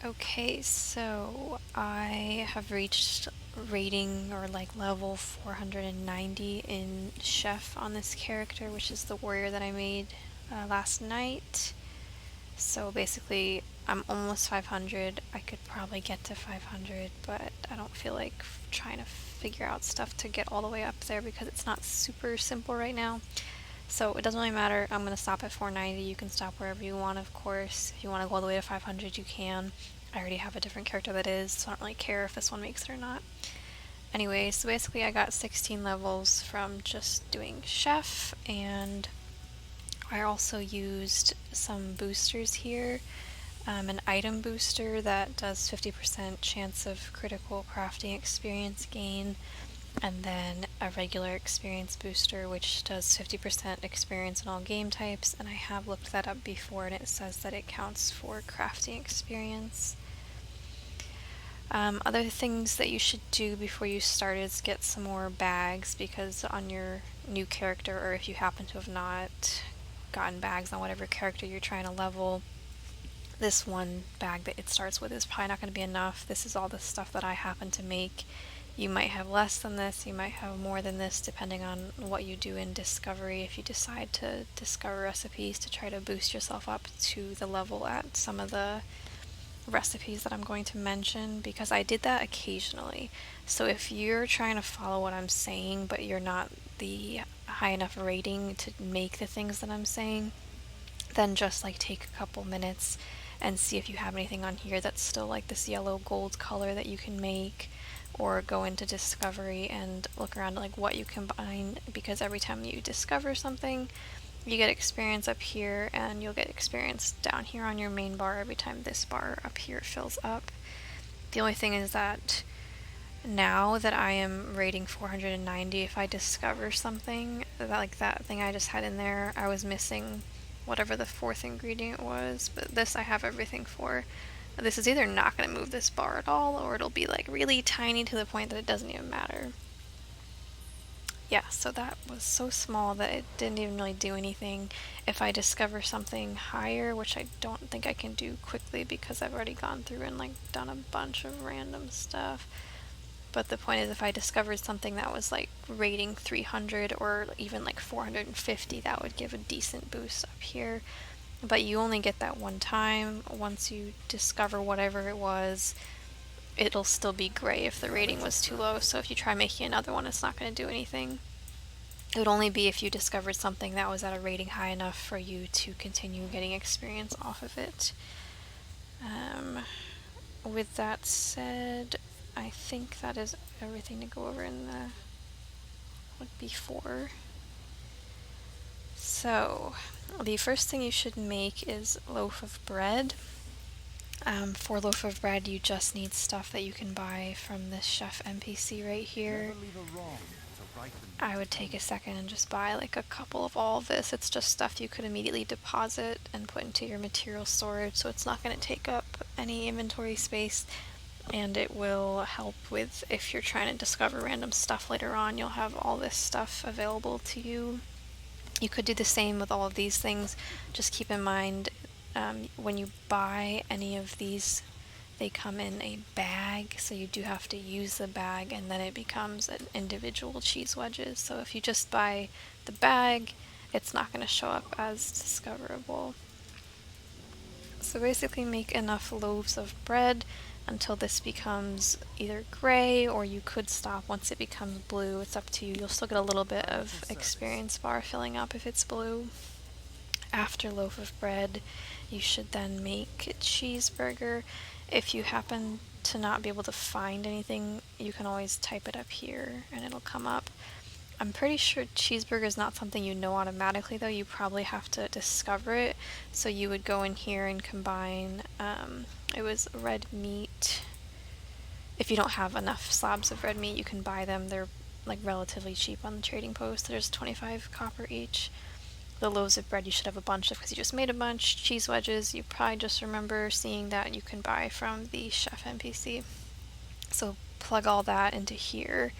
Okay, so I have reached rating or like level 490 in Chef on this character, which is the warrior that I made last night. So basically, I'm almost 500. I could probably get to 500, but I don't feel like trying to figure out stuff to get all the way up there because it's not super simple right now. So it doesn't really matter. I'm going to stop at 490. You can stop wherever you want, of course. If you want to go all the way to 500, you can. I already have a different character that is, so I don't really care if this one makes it or not. Anyway, so basically I got 16 levels from just doing chef, and I also used some boosters here. An item booster that does 50% chance of critical crafting experience gain, and then a regular experience booster which does 50% experience in all game types, and I have looked that up before and it says that it counts for crafting experience. Other things that you should do before you start is get some more bags, because on your new character, or if you happen to have not gotten bags on whatever character you're trying to level, this one bag that it starts with is probably not going to be enough. This is all the stuff that I happen to make. You might have less than this, you might have more than this, depending on what you do in Discovery. If you decide to discover recipes to try to boost yourself up to the level at some of the recipes that I'm going to mention, because I did that occasionally. So if you're trying to follow what I'm saying, but you're not the high enough rating to make the things that I'm saying, then just like take a couple minutes and see if you have anything on here that's still like this yellow gold color that you can make, or go into Discovery and look around like what you combine, because every time you discover something you get experience up here, and you'll get experience down here on your main bar every time this bar up here fills up. The only thing is that now that I am rating 490, if I discover something like that thing I just had in there, I was missing whatever the fourth ingredient was, but this I have everything for. This is either not going to move this bar at all, or it'll be like really tiny to the point that it doesn't even matter. Yeah, so that was so small that it didn't even really do anything. If I discover something higher, which I don't think I can do quickly because I've already gone through and like done a bunch of random stuff. But the point is, if I discovered something that was like rating 300 or even like 450, that would give a decent boost up here. But you only get that one time. Once you discover whatever it was, it'll still be gray if the rating was too low. So if you try making another one, it's not going to do anything. It would only be if you discovered something that was at a rating high enough for you to continue getting experience off of it. With that said, I think that is everything to go over in the before. So, the first thing you should make is loaf of bread. For loaf of bread, you just need stuff that you can buy from this chef NPC right here. I would take a second and just buy like a couple of all of this. It's just stuff you could immediately deposit and put into your material storage, so it's not going to take up any inventory space, and it will help with if you're trying to discover random stuff later on. You'll have all this stuff available to you. You could do the same with all of these things. Just keep in mind, when you buy any of these, they come in a bag, so you do have to use the bag, and then it becomes an individual cheese wedges. So if you just buy the bag, it's not going to show up as discoverable. So basically make enough loaves of bread until this becomes either gray, or you could stop once it becomes blue. It's up to you. You'll still get a little bit of experience bar filling up if it's blue. After loaf of bread, you should then make a cheeseburger. If you happen to not be able to find anything, you can always type it up here and it'll come up. I'm pretty sure cheeseburger is not something you know automatically, though. You probably have to discover it. So you would go in here and combine, it was red meat. If you don't have enough slabs of red meat, you can buy them. They're like relatively cheap on the trading post. There's 25 copper each. The loaves of bread you should have a bunch of because you just made a bunch. Cheese wedges, you probably just remember seeing that you can buy from the chef NPC. So plug all that into here,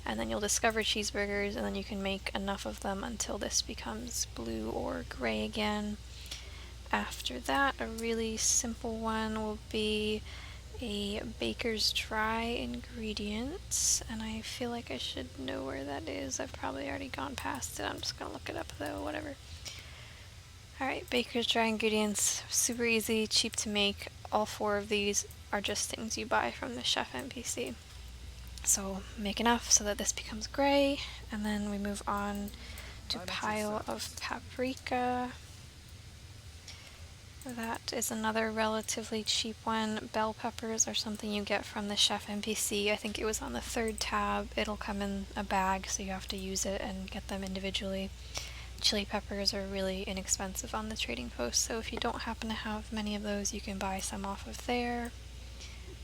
and then you'll discover cheeseburgers, and then you can make enough of them until this becomes blue or gray again. After that, a really simple one will be a baker's dry ingredients, and I feel like I should know where that is. I've probably already gone past it. I'm just gonna look it up though, whatever. Alright, baker's dry ingredients, super easy, cheap to make. All 4 of these are just things you buy from the chef NPC. So make enough so that this becomes gray, and then we move on to pile of paprika. That is another relatively cheap one. Bell peppers are something you get from the chef NPC. I think it was on the 3rd tab. It'll come in a bag, so you have to use it and get them individually. Chili peppers are really inexpensive on the trading post, so if you don't happen to have many of those, you can buy some off of there.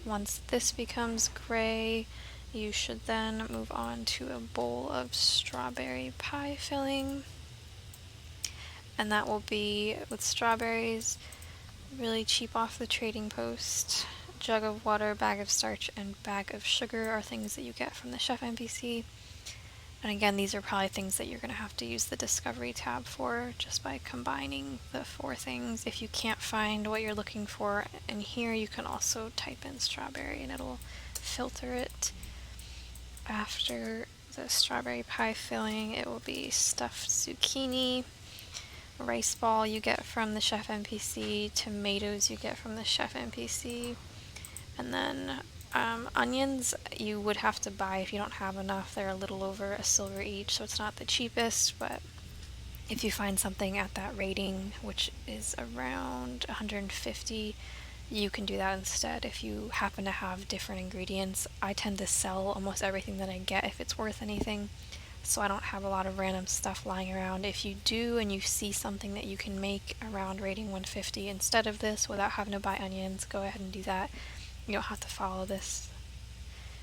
Once this becomes gray, you should then move on to a bowl of strawberry pie filling. And that will be with strawberries, really cheap off the trading post. Jug of water, bag of starch, and bag of sugar are things that you get from the chef NPC. And again, these are probably things that you're going to have to use the discovery tab for, just by combining the 4 things. If you can't find what you're looking for in here, you can also type in strawberry and it'll filter it. After the strawberry pie filling, it will be stuffed zucchini. Rice ball you get from the chef NPC, tomatoes you get from the chef NPC, and then onions you would have to buy if you don't have enough. They're a little over a silver each, so it's not the cheapest, but if you find something at that rating, which is around 150, you can do that instead if you happen to have different ingredients. I tend to sell almost everything that I get if it's worth anything, so I don't have a lot of random stuff lying around. If you do and you see something that you can make around rating 150 instead of this without having to buy onions, go ahead and do that. You don't have to follow this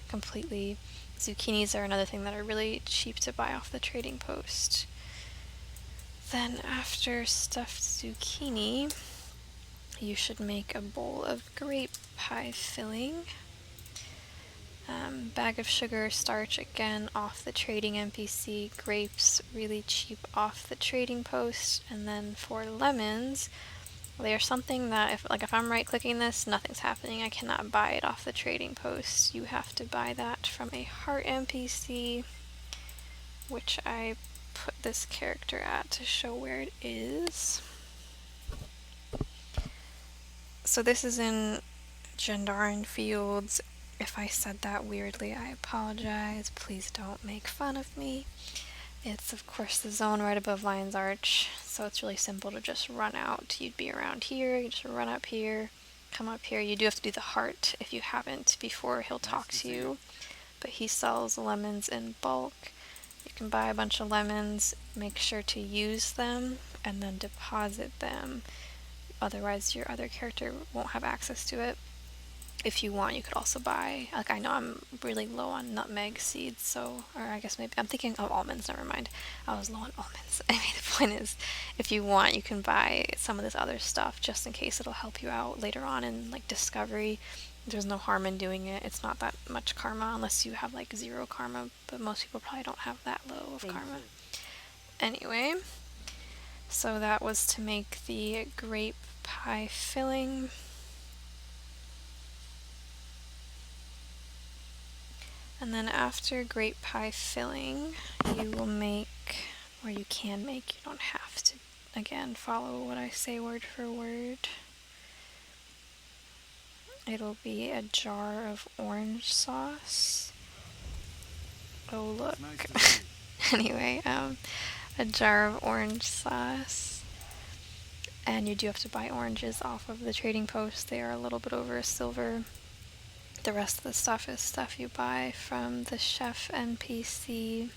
completely. Zucchinis are another thing that are really cheap to buy off the trading post. Then after stuffed zucchini, you should make a bowl of grape pie filling. Bag of sugar, starch, again off the trading NPC. Grapes, really cheap off the trading post. And then for lemons, they are something that if I'm right clicking this, nothing's happening. I cannot buy it off the trading post. You have to buy that from a heart NPC, which I put this character at to show where it is. So this is in Gendarin Fields. If I said that weirdly, I apologize. Please don't make fun of me. It's of course the zone right above Lion's Arch, so it's really simple to just run out. You'd be around here, you just run up here, come up here. You do have to do the heart if you haven't before he'll talk to you, but he sells lemons in bulk. You can buy a bunch of lemons, make sure to use them, and then deposit them. Otherwise your other character won't have access to it. If you want, you could also buy, I know I'm really low on nutmeg seeds, so, or I guess maybe, I'm thinking of almonds, never mind. I was low on almonds. Anyway, the point is, if you want, you can buy some of this other stuff just in case it'll help you out later on in, discovery. There's no harm in doing it. It's not that much karma unless you have, 0 karma, but most people probably don't have that low of karma. Anyway, so that was to make the grape pie filling. And then after grape pie filling, you will make, or you can make, you don't have to, again, follow what I say word for word. It'll be a jar of orange sauce. Oh, look. Nice. Anyway, a jar of orange sauce. And you do have to buy oranges off of the trading post. They are a little bit over a silver. The rest of the stuff is stuff you buy from the chef NPC.